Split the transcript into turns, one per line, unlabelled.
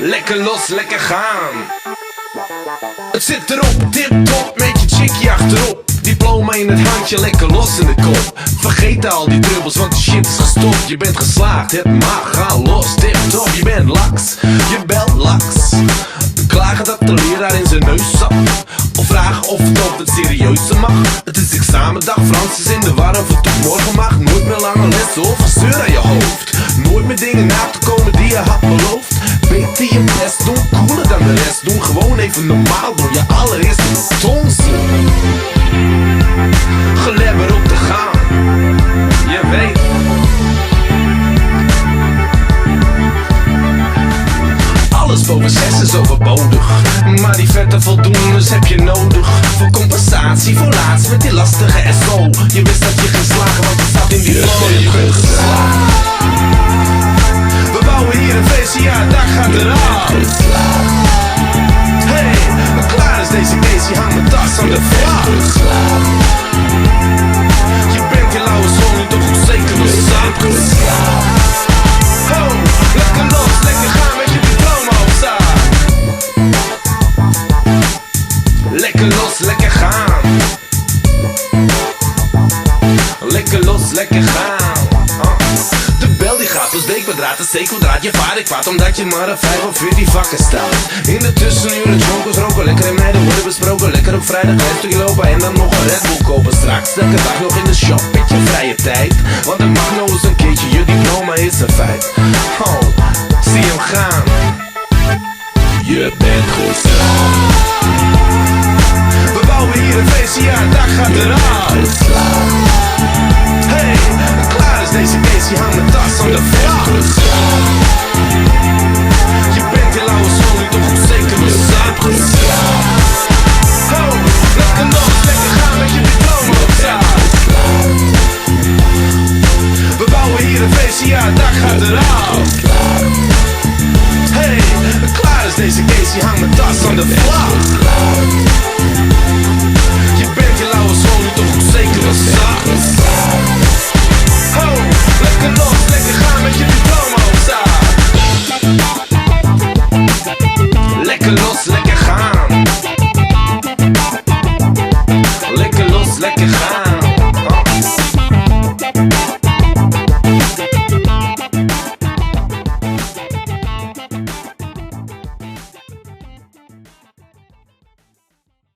Lekker los, lekker gaan. Het zit erop, tip-top, met je chickie achterop. Diploma in het handje, lekker los in de kop. Vergeet al die druppels, want de shit is gestopt. Je bent geslaagd, het mag, ga los, tip-top. Je bent laks, je belt laks. Klagen dat de leraar in zijn neus zat. Of vragen of het op het serieuze mag. Het is examendag, Frans is in de war of het tot morgen mag. Nooit meer lange lessen of gezeur aan je hoofd. Nooit meer dingen na te komen die je had beloofd. Beter je best doen, cooler dan de rest doen. Gewoon even normaal doen, je allereerste toon zien. Gelebber op te gaan, je weet. Alles boven 6 is overbodig, maar die vette voldoendes heb je nodig. Voor compensatie, voor laatst met die lastige SO. Je wist dat je ging slagen, want je zat in die flow. Je bent geslaagd. We bouwen hier een feestje, ja, dat gaat eraf. Hey, maar klaar is deze Casey, hang mijn tas aan de vlag. Je bent die lauwe zon, nu toch goed zeker door zak. Oh, lekker los, lekker gaan met je diploma op zak. Lekker los, lekker gaan. Lekker los, lekker gaan. De bel die gaat plus B kwadraat, de C kwadraat. Je vaart ik kwaad omdat je maar een 5 of 14 vakken staat. In de tussenuren jonkers roken, lekker in meiden worden besproken. Lekker op vrijdag een stukje lopen en dan nog een Red Bull kopen. Straks elke dag nog in de shop met je vrije tijd. Want er mag nog eens een keertje, je diploma is een feit. Oh, zie hem gaan. Je bent goed.